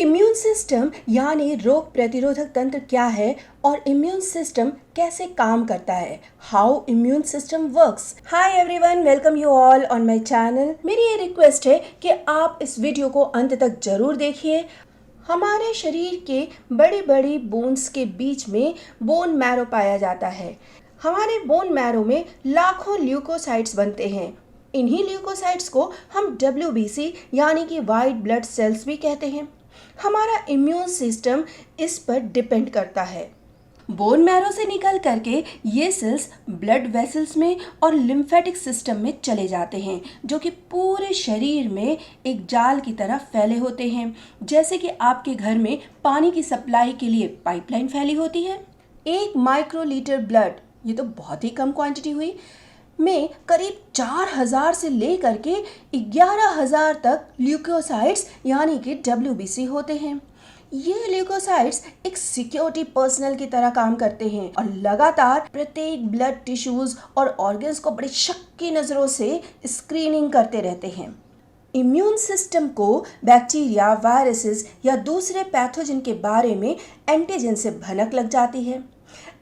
Immune system यानी रोग प्रतिरोधक तंत्र क्या है और इम्यून सिस्टम कैसे काम करता है, how immune system works. Hi everyone, welcome you all on my channel. मेरी ये रिक्वेस्ट है कि आप इस वीडियो को अंत तक जरूर देखिए। हमारे शरीर के बड़ी बड़ी बोन्स के बीच में बोन मैरो पाया जाता है। हमारे बोन मैरो में लाखों ल्यूकोसाइट्स बनते हैं। इन्हीं ल्यूकोसाइट्स को हम WBC यानी कि वाइट ब्लड सेल्स भी कहते हैं। हमारा इम्यून सिस्टम इस पर डिपेंड करता है। बोन मैरो से निकल करके ये सेल्स ब्लड वेसल्स में और लिम्फेटिक सिस्टम में चले जाते हैं, जो कि पूरे शरीर में एक जाल की तरह फैले होते हैं। जैसे कि आपके घर में पानी की सप्लाई के लिए पाइपलाइन फैली होती है। 1 माइक्रोलीटर ब्लड, ये तो बहुत ही कम क्वांटिटी हुई, में करीब 4000 से लेकर के 11000 तक ल्यूकोसाइट्स यानी कि WBC होते हैं। ये ल्यूकोसाइट्स एक सिक्योरिटी पर्सनल की तरह काम करते हैं और लगातार प्रत्येक ब्लड टिश्यूज और ऑर्गन्स को बड़ी शक की नज़रों से स्क्रीनिंग करते रहते हैं। इम्यून सिस्टम को बैक्टीरिया, वायरसेस या दूसरे पैथोजन के बारे में एंटीजन से भनक लग जाती है।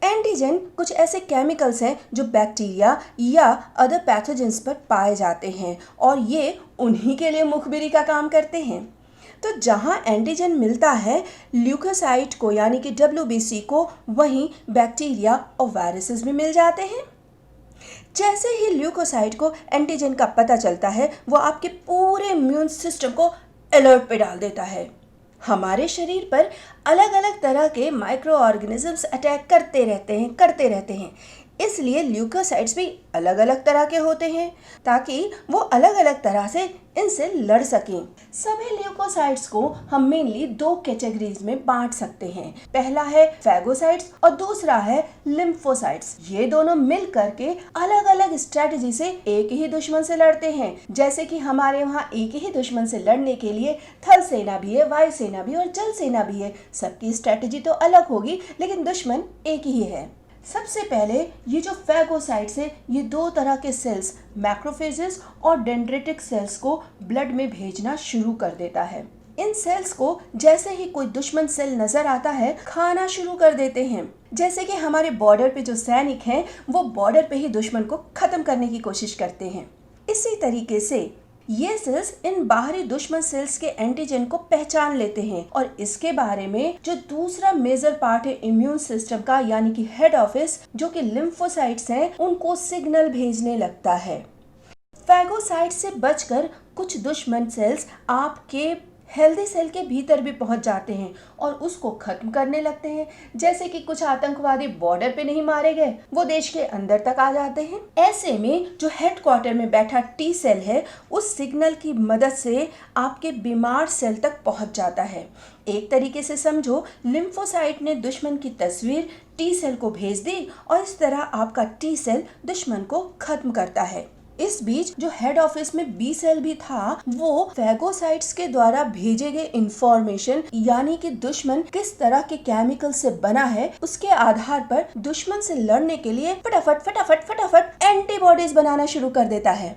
एंटीजन कुछ ऐसे केमिकल्स हैं जो बैक्टीरिया या अदर पैथोजेंस पर पाए जाते हैं और ये उन्हीं के लिए मुखबिरी का काम करते हैं। तो जहां एंटीजन मिलता है ल्यूकोसाइट को यानी कि WBC को, वहीं बैक्टीरिया और वायरसेस भी मिल जाते हैं। जैसे ही ल्यूकोसाइट को एंटीजन का पता चलता है, वो आपके पूरे इम्यून सिस्टम को अलर्ट पे डाल देता है। हमारे शरीर पर अलग अलग तरह के माइक्रो ऑर्गेनिजम्स अटैक करते रहते हैं। इसलिए ल्यूकोसाइट्स भी अलग अलग तरह के होते हैं ताकि वो अलग अलग तरह से इनसे लड़ सकें। सभी ल्यूकोसाइट्स को हम मेनली 2 कैटेगरीज में बांट सकते हैं। पहला है फैगोसाइट्स और दूसरा है लिम्फोसाइट्स। ये दोनों मिल करके अलग अलग स्ट्रेटजी से एक ही दुश्मन से लड़ते हैं। जैसे कि हमारे वहाँ एक ही दुश्मन से लड़ने के लिए थल सेना भी है, वायु सेना भी और जल सेना भी है। सबकी स्ट्रेटजी तो अलग होगी लेकिन दुश्मन एक ही है। सबसे पहले ये जो फैगोसाइट्स है, ये 2 तरह के सेल्स मैक्रोफेजेस और डेंड्रिटिक सेल्स को ब्लड में भेजना शुरू कर देता है। इन सेल्स को जैसे ही कोई दुश्मन सेल नजर आता है, खाना शुरू कर देते हैं। जैसे कि हमारे बॉर्डर पे जो सैनिक हैं, वो बॉर्डर पे ही दुश्मन को खत्म करने की कोशिश करते हैं। इसी तरीके से ये सेल्स इन बाहरी दुश्मन सेल्स के एंटीजन को पहचान लेते हैं और इसके बारे में जो दूसरा मेजर पार्ट है इम्यून सिस्टम का यानी कि हेड ऑफिस, जो कि लिम्फोसाइट्स हैं, उनको सिग्नल भेजने लगता है। फैगोसाइट से बचकर कुछ दुश्मन सेल्स आपके हेल्दी सेल के भीतर भी पहुंच जाते हैं और उसको खत्म करने लगते हैं। जैसे कि कुछ आतंकवादी बॉर्डर पे नहीं मारे गए, वो देश के अंदर तक आ जाते हैं। ऐसे में जो हेडक्वार्टर में बैठा T सेल है, उस सिग्नल की मदद से आपके बीमार सेल तक पहुंच जाता है। एक तरीके से समझो, लिम्फोसाइट ने दुश्मन की तस्वीर T सेल को भेज दी और इस तरह आपका T सेल दुश्मन को खत्म करता है। इस बीच जो हेड ऑफिस में B सेल भी था, वो फैगोसाइट्स के द्वारा भेजे गए इंफॉर्मेशन यानी कि दुश्मन किस तरह के केमिकल से बना है, उसके आधार पर दुश्मन से लड़ने के लिए फटाफट एंटीबॉडीज बनाना शुरू कर देता है।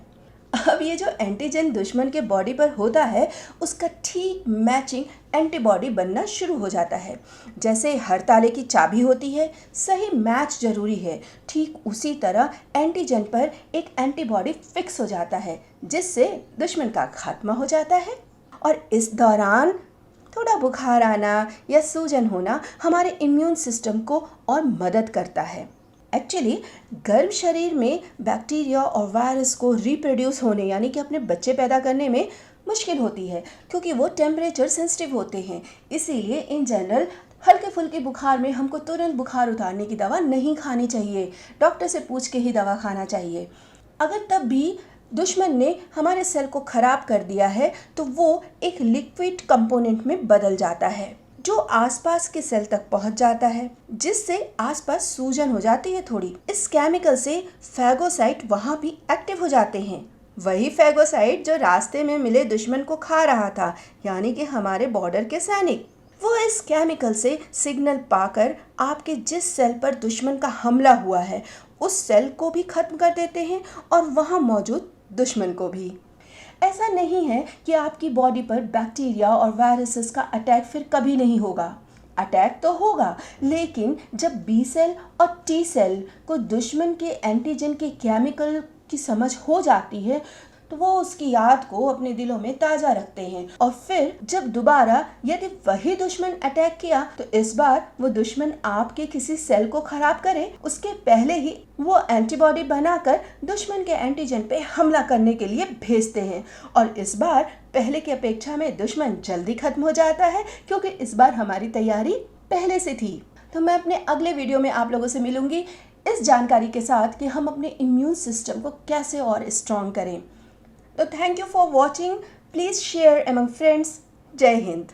अब ये जो एंटीजन दुश्मन के बॉडी पर होता है, उसका ठीक मैचिंग एंटीबॉडी बनना शुरू हो जाता है। जैसे हर ताले की चाबी होती है, सही मैच जरूरी है, ठीक उसी तरह एंटीजन पर एक एंटीबॉडी फिक्स हो जाता है, जिससे दुश्मन का खात्मा हो जाता है। और इस दौरान थोड़ा बुखार आना या सूजन होना हमारे इम्यून सिस्टम को और मदद करता है। एक्चुअली गर्म शरीर में बैक्टीरिया और वायरस को रिप्रोड्यूस होने यानी कि अपने बच्चे पैदा करने में मुश्किल होती है, क्योंकि वो टेम्परेचर सेंसिटिव होते हैं। इसीलिए इन जनरल हल्के फुल्के बुखार में हमको तुरंत बुखार उतारने की दवा नहीं खानी चाहिए, डॉक्टर से पूछ के ही दवा खाना चाहिए। अगर तब भी दुश्मन ने हमारे सेल को खराब कर दिया है, तो वो एक लिक्विड कंपोनेंट में बदल जाता है जो आसपास के सेल तक पहुंच जाता है, जिससे आसपास सूजन हो जाती है थोड़ी। इस केमिकल से फैगोसाइट वहां भी एक्टिव हो जाते हैं। वही फैगोसाइट जो रास्ते में मिले दुश्मन को खा रहा था, यानी कि हमारे बॉर्डर के सैनिक। वो इस केमिकल से सिग्नल पाकर आपके जिस सेल पर दुश्मन का हमला हुआ है, उस सेल को भी खत्म कर देते हैं और वहां मौजूद दुश्मन को भी। ऐसा नहीं है कि आपकी बॉडी पर बैक्टीरिया और वायरसेस का अटैक फिर कभी नहीं होगा। अटैक तो होगा, लेकिन जब बी सेल और टी सेल को दुश्मन के एंटीजन के केमिकल की समझ हो जाती है तो वो उसकी याद को अपने दिलों में ताज़ा रखते हैं, और फिर जब दोबारा यदि वही दुश्मन अटैक किया तो इस बार वो दुश्मन आपके किसी सेल को खराब करे उसके पहले ही वो एंटीबॉडी बनाकर दुश्मन के एंटीजन पे हमला करने के लिए भेजते हैं। और इस बार पहले की अपेक्षा में दुश्मन जल्दी खत्म हो जाता है, क्योंकि इस बार हमारी तैयारी पहले से थी। तो मैं अपने अगले वीडियो में आप लोगों से मिलूंगी इस जानकारी के साथ कि हम अपने इम्यून सिस्टम को कैसे और स्ट्रॉन्ग करें। तो thank you for watching. Please share among friends. जय हिंद।